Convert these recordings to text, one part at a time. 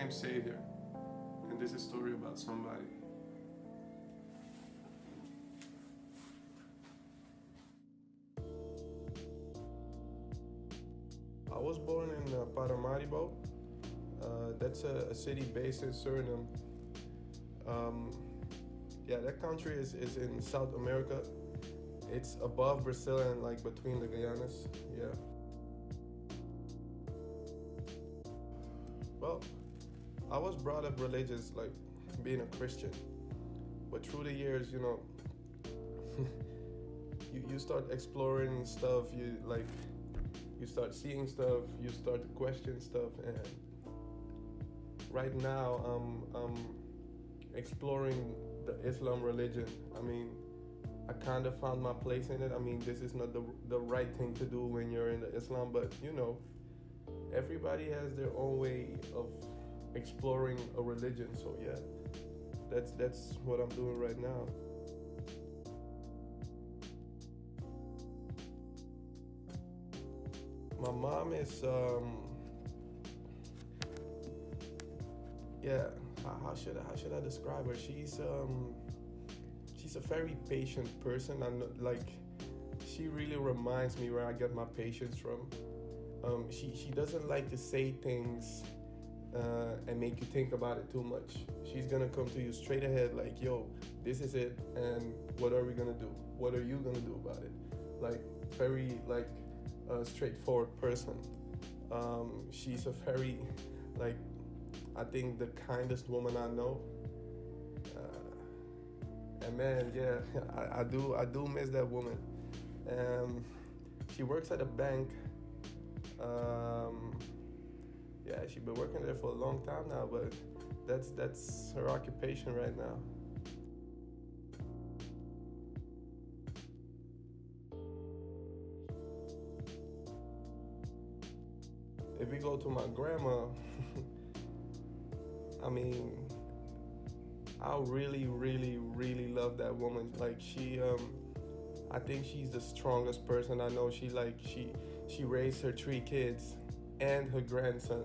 name's Xavier, and this is a story about somebody. I was born in Paramaribo. That's a city based in Suriname. That country is in South America. It's above Brazil and like between the Guyanas. Yeah. Well, I was brought up religious, like being a Christian. But through the years, you start exploring stuff. You start seeing stuff. You start to question stuff. And right now, I'm exploring the Islam religion. I mean, I kind of found my place in it. I mean, this is not the right thing to do when you're in the Islam, but everybody has their own way of exploring a religion. So yeah, that's what I'm doing right now. My mom is how should I describe her? She's a very patient person. She really reminds me where I get my patience from. She doesn't like to say things and make you think about it too much. She's gonna come to you straight ahead, like, yo, this is it, and what are we gonna do? What are you gonna do about it? Like, very straightforward person. She's a very, I think the kindest woman I know. And man, yeah, I do miss that woman. She works at a bank. She's been working there for a long time now, but that's her occupation right now. If we go to my grandma, I mean, I really, really, really love that woman. Like, I think she's the strongest person I know. She raised her 3 kids and her grandson,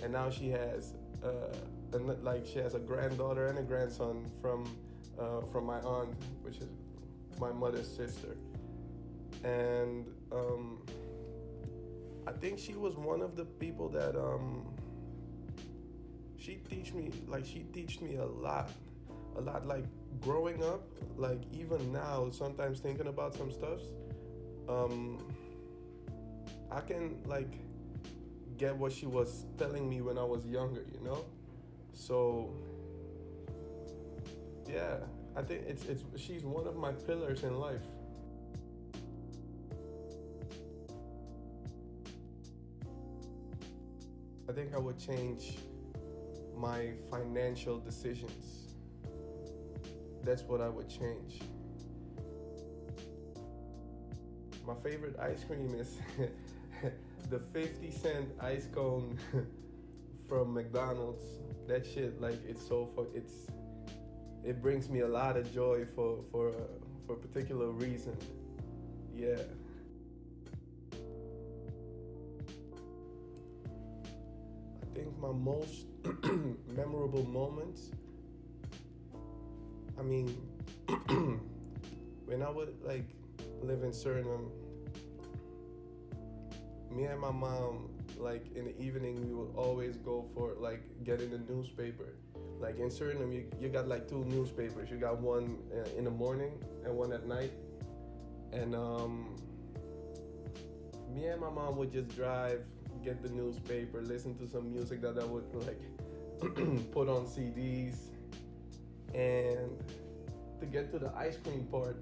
and now she has a granddaughter and a grandson from my aunt, which is my mother's sister. And I think she was one of the people that she teach me a lot, like growing up, like even now, sometimes thinking about some stuff, I can get what she was telling me when I was younger, So yeah, I think she's one of my pillars in life. I think I would change my financial decisions. That's what I would change. My favorite ice cream is the 50-cent ice cone from McDonald's. That shit, it brings me a lot of joy for a particular reason. Yeah. I think my most memorable moments, I mean, when I would live in Suriname, me and my mom, in the evening, we would always go for getting the newspaper. Like in Suriname, you got 2 newspapers. You got one in the morning and one at night. And me and my mom would just drive, get the newspaper, listen to some music that I would put on CDs. And to get to the ice cream part,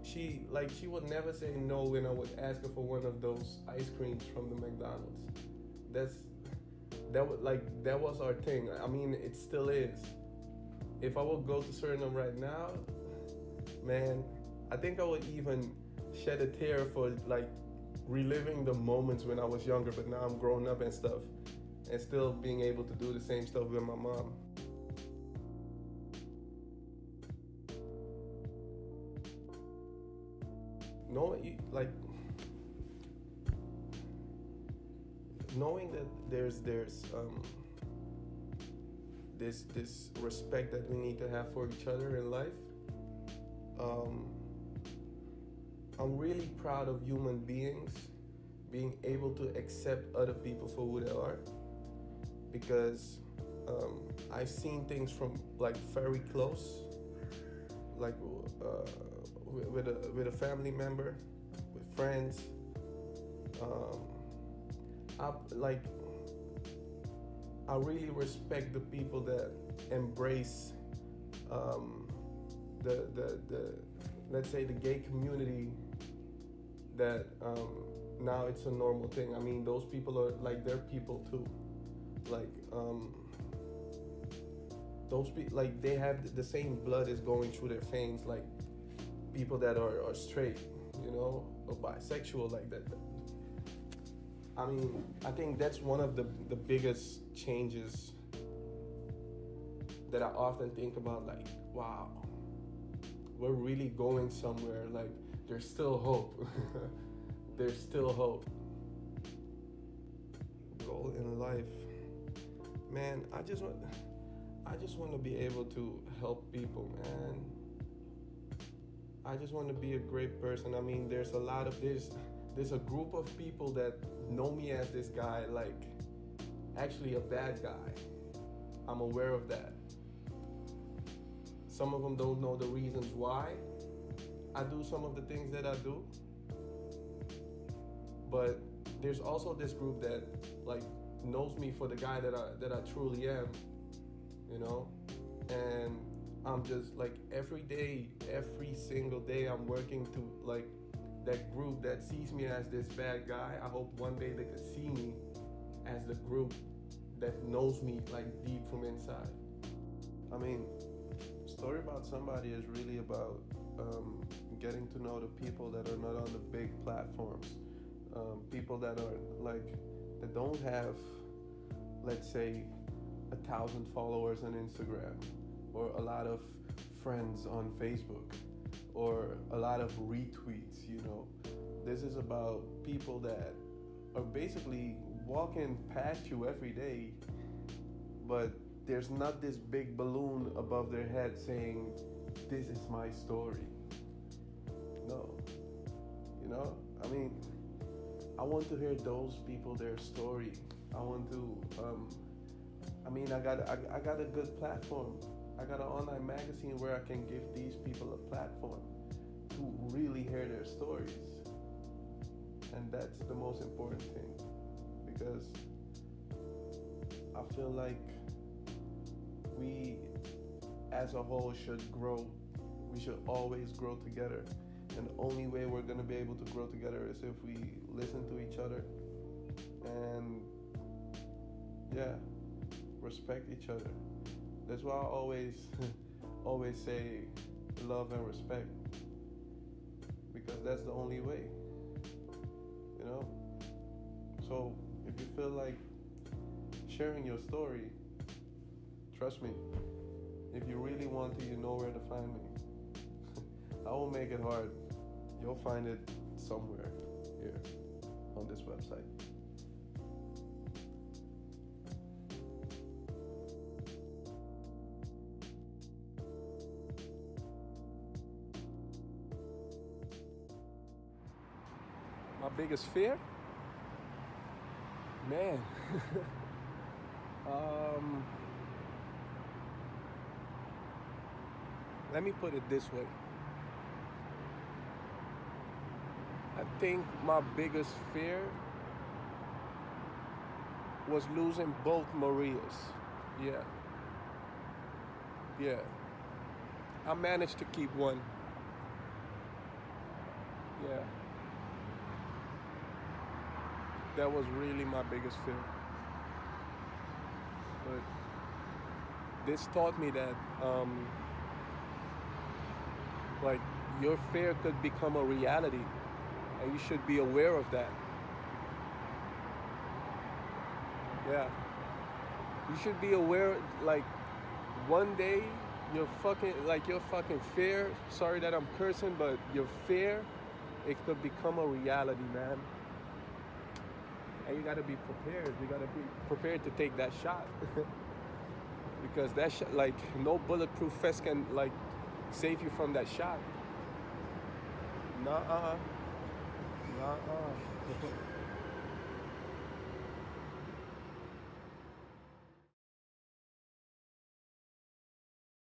she would never say no when I would ask her for one of those ice creams from the McDonald's. That was our thing. I mean, it still is. If I would go to Suriname right now, man, I think I would even shed a tear for reliving the moments when I was younger, but now I'm grown up and stuff, and still being able to do the same stuff with my mom. knowing that there's this respect that we need to have for each other in life. I'm really proud of human beings being able to accept other people for who they are, because I've seen things from like very close, like with a family member, with friends. I really respect the people that embrace the let's say the gay community, that now it's a normal thing. I mean, those people are like, they're people too. Like those people, like, they have the same blood is going through their veins, like people that are straight, you know, or bisexual, like that. I mean, I think that's one of the biggest changes that I often think about, like, wow, we're really going somewhere. Like, there's still hope. There's still hope. Goal in life. Man, I just want to be able to help people, man. I just want to be a great person. I mean, there's a group of people that know me as this guy, like, actually a bad guy. I'm aware of that. Some of them don't know the reasons why I do some of the things that I do. But there's also this group that, like, knows me for the guy that I truly am, you know? And I'm just, like, every single day, I'm working to, like, that group that sees me as this bad guy. I hope one day they could see me as the group that knows me, like, deep from inside. I mean, Story About Somebody is really about getting to know the people that are not on the big platforms, people that are, like, that don't have, let's say, 1,000 followers on Instagram, or a lot of friends on Facebook, or a lot of retweets, you know. This is about people that are basically walking past you every day, but there's not this big balloon above their head saying, this is my story. No. You know? I mean, I want to hear those people, their story. I want to, I got a good platform. I got an online magazine where I can give these people a platform to really hear their stories. And that's the most important thing, because I feel like we as a whole should grow. We should always grow together. And the only way we're going to be able to grow together is if we listen to each other and, respect each other. That's why I always say love and respect, because that's the only way, you know? So if you feel like sharing your story, trust me, if you really want to, you know where to find me. I won't make it hard. You'll find it somewhere here on this website. My biggest fear? Man. Let me put it this way. I think my biggest fear was losing both Marias. Yeah. I managed to keep one. Yeah. That was really my biggest fear. But this taught me that, like, your fear could become a reality, and you should be aware of that. Yeah. You should be aware, like, one day your fucking fear, sorry that I'm cursing, but your fear, it could become a reality, man. and you gotta be prepared. You gotta be prepared to take that shot. Because that shot, like, no bulletproof vest can like save you from that shot. Nuh-uh. Nuh-uh.